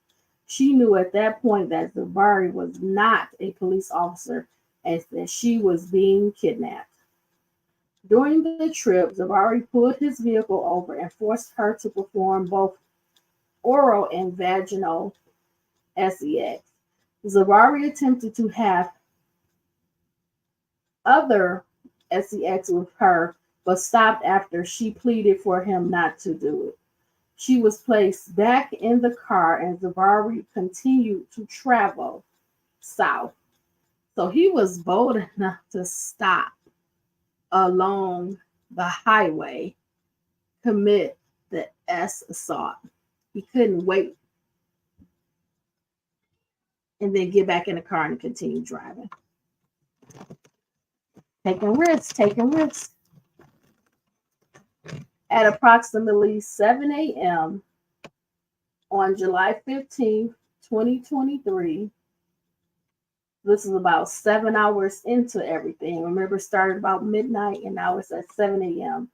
She knew at that point that Zuberi was not a police officer and that she was being kidnapped. During the trip, Zuberi pulled his vehicle over and forced her to perform both oral and vaginal sex. Zuberi attempted to have other sex with her, but stopped after she pleaded for him not to do it. She was placed back in the car and Zuberi continued to travel south. So he was bold enough to stop along the highway, commit the assault. He couldn't wait and then get back in the car and continue driving. Taking risks. At approximately 7 a.m. on July 15th, 2023, this is about 7 hours into everything. Remember, it started about midnight and now it's at 7 a.m.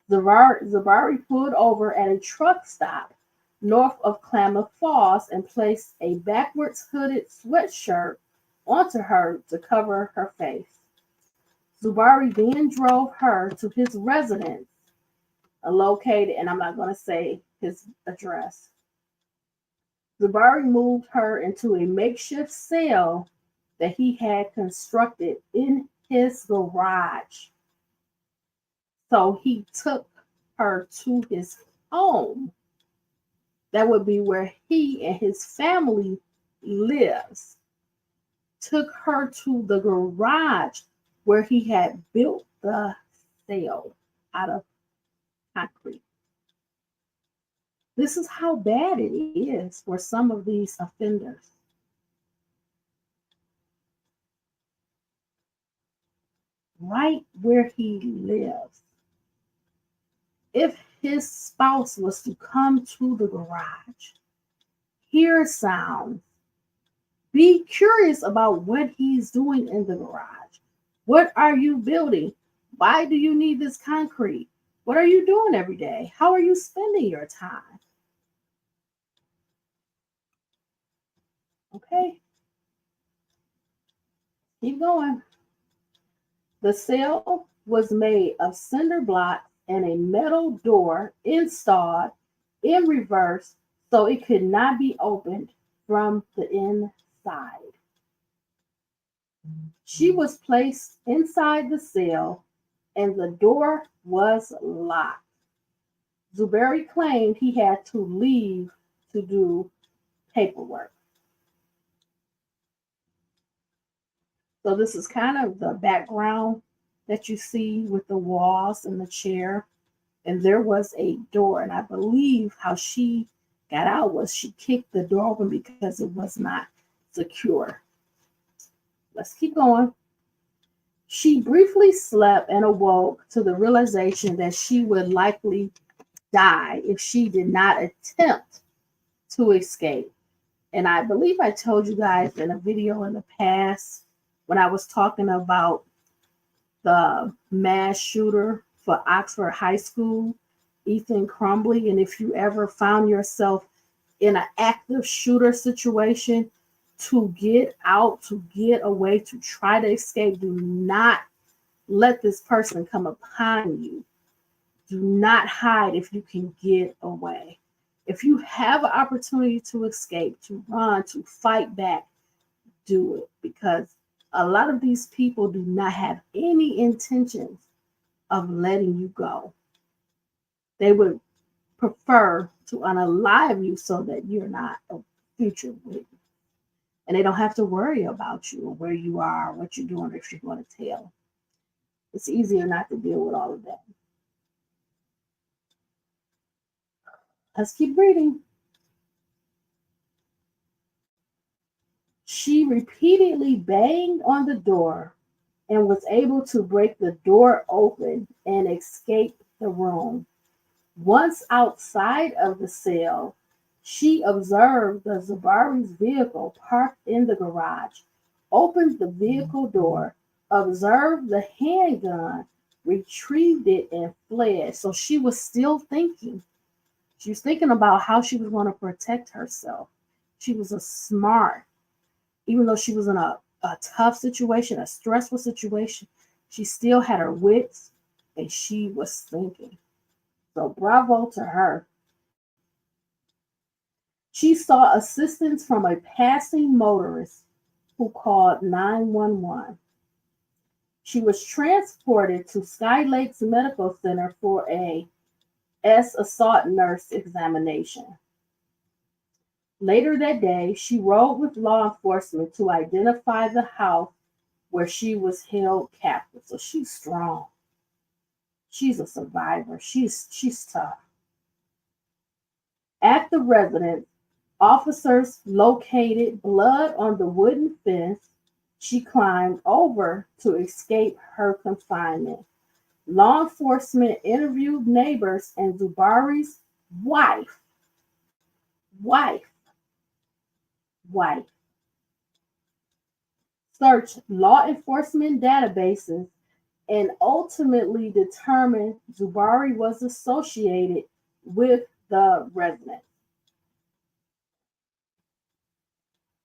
Zuberi pulled over at a truck stop north of Klamath Falls and placed a backwards hooded sweatshirt onto her to cover her face. Zuberi then drove her to his residence, located, and I'm not going to say his address. Zuberi moved her into a makeshift cell that he had constructed in his garage. So he took her to his home. That would be where he and his family lives. Took her to the garage where he had built the cell out of concrete. This is how bad it is for some of these offenders. Right where he lives. If his spouse was to come to the garage, hear sounds, be curious about what he's doing in the garage. What are you building? Why do you need this concrete? What are you doing every day? How are you spending your time? Okay. Keep going. The cell was made of cinder blocks and a metal door installed in reverse so it could not be opened from the inside. She was placed inside the cell and the door was locked. Zuberi claimed he had to leave to do paperwork. So this is kind of the background that you see with the walls and the chair. And there was a door. And I believe how she got out was she kicked the door open because it was not secure. Let's keep going. She briefly slept and awoke to the realization that she would likely die if she did not attempt to escape. And I believe I told you guys in a video in the past when I was talking about the mass shooter for Oxford High School, Ethan Crumbley. And if you ever found yourself in an active shooter situation, to get out, to get away, to try to escape, do not let this person come upon you. Do not hide if you can get away. If you have an opportunity to escape, to run, to fight back, do it, because a lot of these people do not have any intentions of letting you go. They would prefer to unalive you so that you're not a future witness. And they don't have to worry about you or where you are, what you're doing, or if you're going to tell. It's easier not to deal with all of that. Let's keep reading. She repeatedly banged on the door and was able to break the door open and escape the room. Once outside of the cell, she observed the Zuberi's vehicle parked in the garage, opened the vehicle door, observed the handgun, retrieved it, and fled. So she was still thinking. She was thinking about how she was going to protect herself. She was a smart, even though she was in a tough situation, a stressful situation, she still had her wits and she was thinking. So bravo to her. She saw assistance from a passing motorist who called 911. She was transported to Sky Lakes Medical Center for a assault nurse examination. Later that day, she rode with law enforcement to identify the house where she was held captive. So she's strong. She's a survivor. She's tough. At the residence, officers located blood on the wooden fence she climbed over to escape her confinement. Law enforcement interviewed neighbors and Zuberi's wife, searched law enforcement databases and ultimately determined Zuberi was associated with the resident.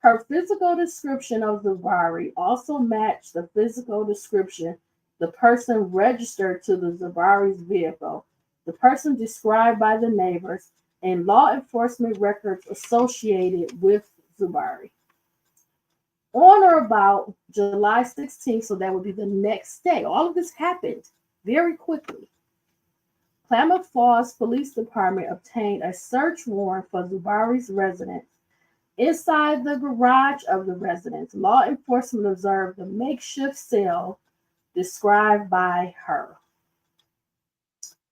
Her physical description of Zuberi also matched the physical description the person registered to the Zuberi's vehicle, the person described by the neighbors, and law enforcement records associated with Zuberi. On or about July 16th, so that would be the next day, all of this happened very quickly. Klamath Falls Police Department obtained a search warrant for Zuberi's residence. Inside the garage of the residence, law enforcement observed the makeshift cell described by her.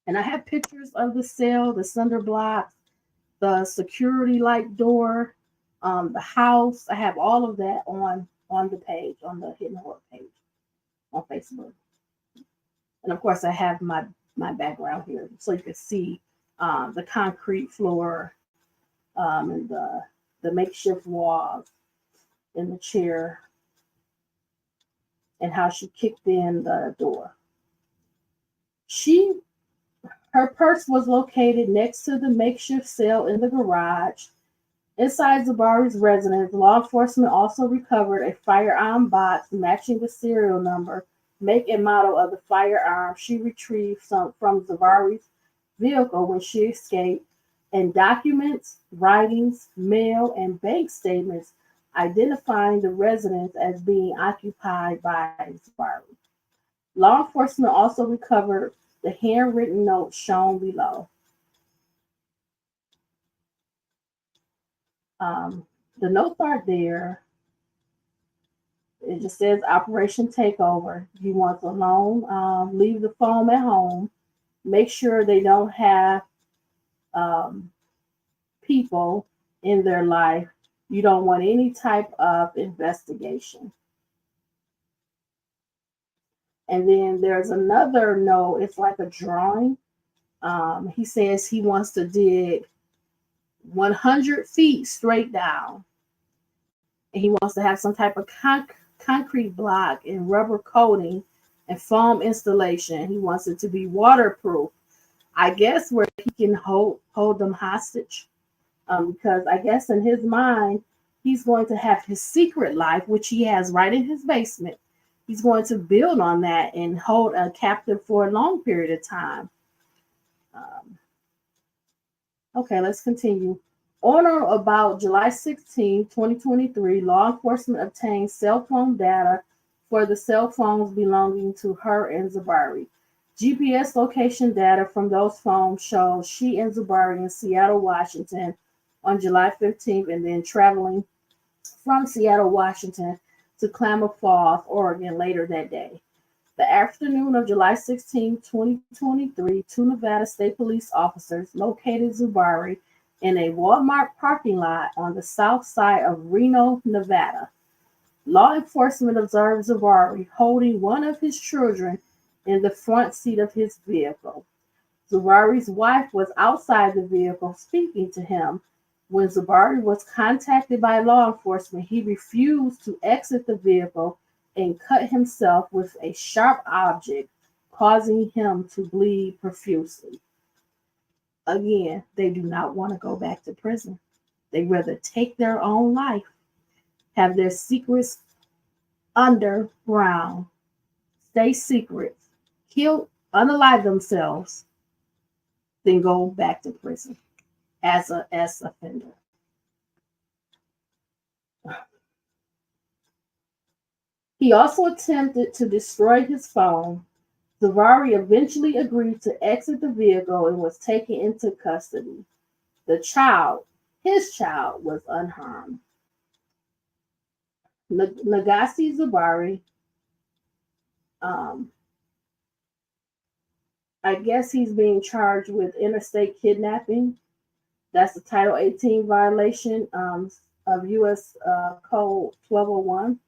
And I have pictures of the cell, the cinder blocks, the security light door, the house. I have all of that on the page, on the Hidden Horror page on Facebook. And of course, I have my background here so you can see the concrete floor and the makeshift walls and the chair and how she kicked in the door. Her purse was located next to the makeshift cell in the garage. Inside Zuberi's residence, law enforcement also recovered a firearm box matching the serial number, make and model of the firearm she retrieved from Zuberi's vehicle when she escaped, and documents, writings, mail, and bank statements identifying the residence as being occupied by Zuberi. Law enforcement also recovered the handwritten note shown below. The notes aren't there. It just says Operation Takeover. He wants a loan. Leave the phone at home. Make sure they don't have people in their life. You don't want any type of investigation. And then there's another note. It's like a drawing. He says he wants to dig 100 feet straight down. And he wants to have some type of concrete block and rubber coating and foam installation. He wants it to be waterproof. I guess where he can hold them hostage. Because I guess in his mind, he's going to have his secret life, which he has right in his basement. He's going to build on that and hold a captive for a long period of time. Okay, let's continue. On or about July 16, 2023, law enforcement obtained cell phone data for the cell phones belonging to her and Zuberi. GPS location data from those phones shows she and Zuberi in Seattle, Washington on July 15th, and then traveling from Seattle, Washington to Klamath Falls, Oregon later that day. The afternoon of July 16, 2023, two Nevada State Police officers located Zuberi in a Walmart parking lot on the south side of Reno, Nevada. Law enforcement observed Zuberi holding one of his children in the front seat of his vehicle. Zuberi's wife was outside the vehicle speaking to him. When Zuberi was contacted by law enforcement, he refused to exit the vehicle and cut himself with a sharp object, causing him to bleed profusely. Again, they do not want to go back to prison. They rather take their own life, have their secrets underground, stay secret, kill, unalive themselves, then go back to prison as an offender. He also attempted to destroy his phone. Zuberi eventually agreed to exit the vehicle and was taken into custody. His child, was unharmed. Negasi Zuberi, I guess he's being charged with interstate kidnapping. That's a Title 18 violation of U.S. Code 1201.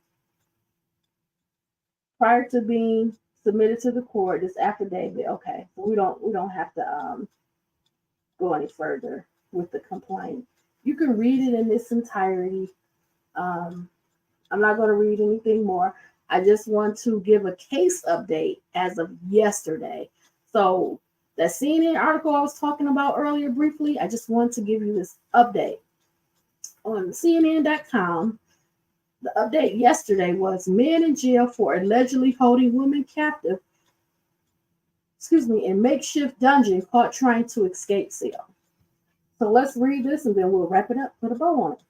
Prior to being submitted to the court, this affidavit. Okay, so we don't have to go any further with the complaint. You can read it in its entirety. I'm not going to read anything more. I just want to give a case update as of yesterday. So that CNN article I was talking about earlier briefly, I just want to give you this update. On CNN.com, the update yesterday was men in jail for allegedly holding women captive, in makeshift dungeon caught trying to escape cell. So let's read this and then we'll wrap it up, put a bow on it.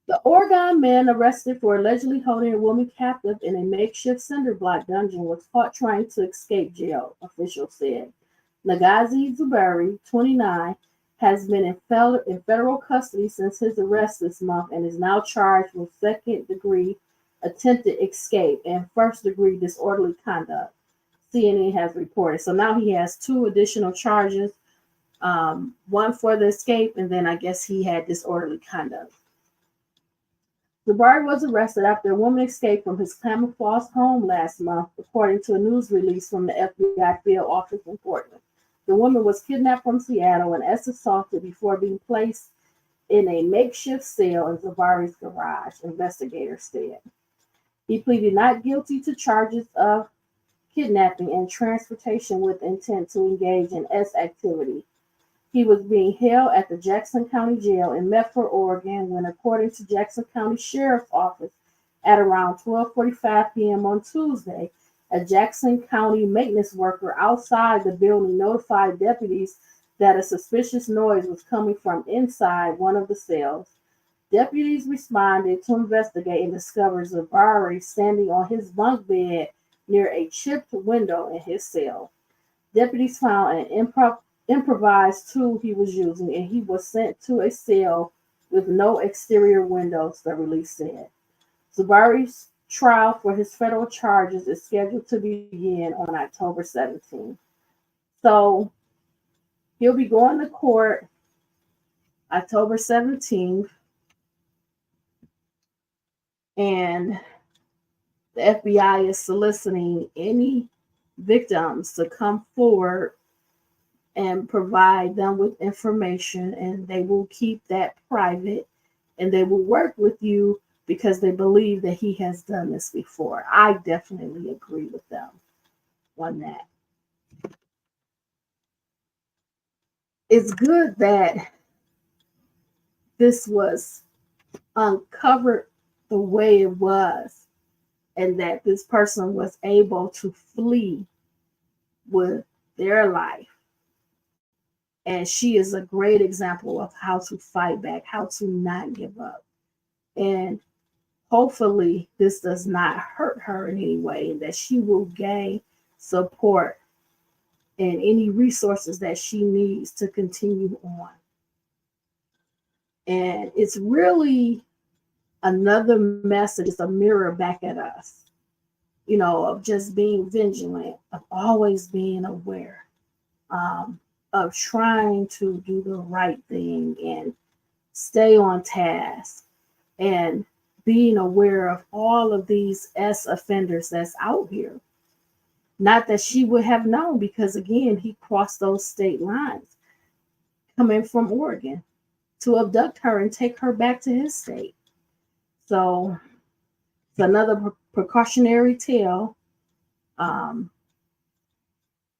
The Oregon man arrested for allegedly holding a woman captive in a makeshift cinder block dungeon was caught trying to escape jail, officials said. Negasi Zuberi, 29, has been in federal custody since his arrest this month and is now charged with second-degree attempted escape and first-degree disorderly conduct, CNN has reported. So now he has two additional charges, one for the escape, and then I guess he had disorderly conduct. Zuberi was arrested after a woman escaped from his Klamath Falls home last month, according to a news release from the FBI field office in Portland. The woman was kidnapped from Seattle and assaulted before being placed in a makeshift cell in Zuberi's garage, investigators said. He pleaded not guilty to charges of kidnapping and transportation with intent to engage in S activity. He was being held at the Jackson County Jail in Medford, Oregon, when, according to Jackson County Sheriff's Office, at around 12:45 p.m. on Tuesday, a Jackson County maintenance worker outside the building notified deputies that a suspicious noise was coming from inside one of the cells. Deputies responded to investigate and discovered Zuberi standing on his bunk bed near a chipped window in his cell. Deputies found an improvised tool he was using, and he was sent to a cell with no exterior windows, the release said. Zuberi's trial for his federal charges is scheduled to begin on October 17th. So he'll be going to court October 17th, and the FBI is soliciting any victims to come forward and provide them with information, and they will keep that private, and they will work with you because they believe that he has done this before. I definitely agree with them on that. It's good that this was uncovered the way it was, and that this person was able to flee with their life. And she is a great example of how to fight back, how to not give up. And hopefully this does not hurt her in any way, and that she will gain support and any resources that she needs to continue on. And it's really another message, it's a mirror back at us, you know, of just being vigilant, of always being aware, of trying to do the right thing and stay on task, and being aware of all of these offenders that's out here. Not that she would have known, because again, he crossed those state lines coming from Oregon to abduct her and take her back to his state. So it's another precautionary tale. You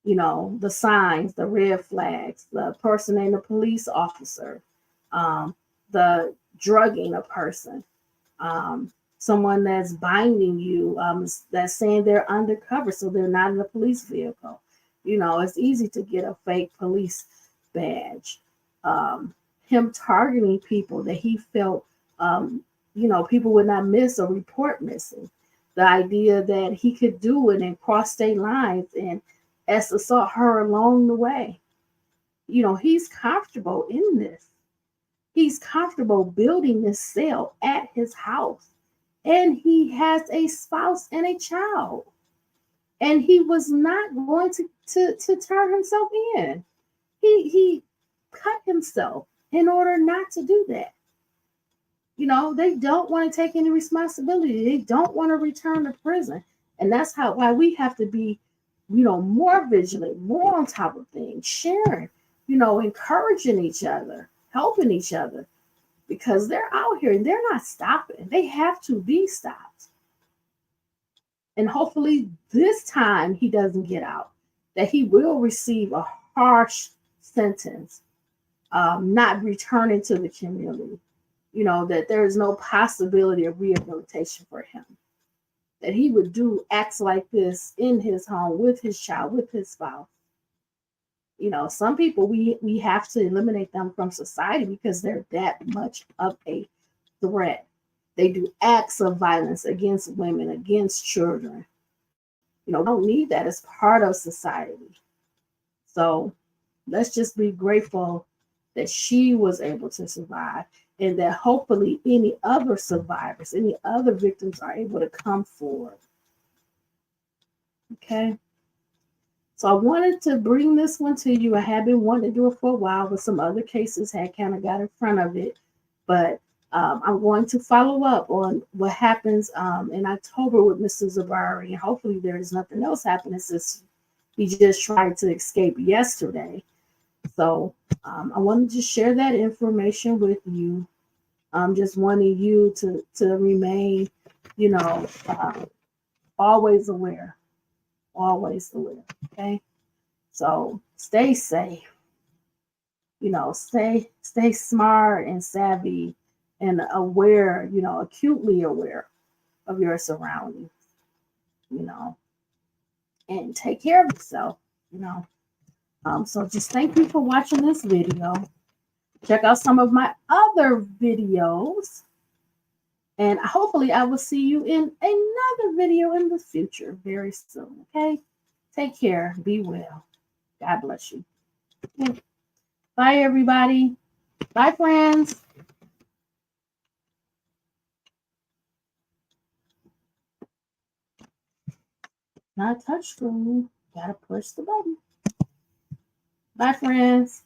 know, the signs, the red flags, the person and the police officer, the drugging a person, someone that's binding you, that's saying they're undercover, so they're not in a police vehicle. You know, it's easy to get a fake police badge. Him targeting people that he felt, you know, people would not miss or report missing. The idea that he could do it and cross state lines and assault her along the way. You know, he's comfortable in this. He's comfortable building this cell at his house. And he has a spouse and a child. And he was not going to turn himself in. He cut himself in order not to do that. You know, they don't want to take any responsibility. They don't want to return to prison. And that's why we have to be, you know, more vigilant, more on top of things, sharing, you know, encouraging each other, helping each other, because they're out here and they're not stopping. They have to be stopped. And hopefully this time he doesn't get out, that he will receive a harsh sentence, not returning to the community. You know, that there is no possibility of rehabilitation for him. That he would do acts like this in his home, with his child, with his spouse. You know, some people, we have to eliminate them from society because they're that much of a threat. They do acts of violence against women, against children. You know, we don't need that as part of society. So let's just be grateful that she was able to survive, and that hopefully any other survivors, any other victims are able to come forward. Okay. So I wanted to bring this one to you. I have been wanting to do it for a while, but some other cases had kind of got in front of it. But I'm going to follow up on what happens in October with Mr. Zuberi. And hopefully there is nothing else happening, since he just tried to escape yesterday. So I wanted to share that information with you. I'm just wanting you to remain, you know, always aware. Always aware. Okay. So stay safe. You know, stay smart and savvy and aware, you know, acutely aware of your surroundings, you know, and take care of yourself, you know. So just thank you for watching this video. Check out some of my other videos. And hopefully I will see you in another video in the future very soon. Okay? Take care. Be well. God bless you. Okay. Bye, everybody. Bye, friends. Not touch screen. Gotta push the button. Bye, friends.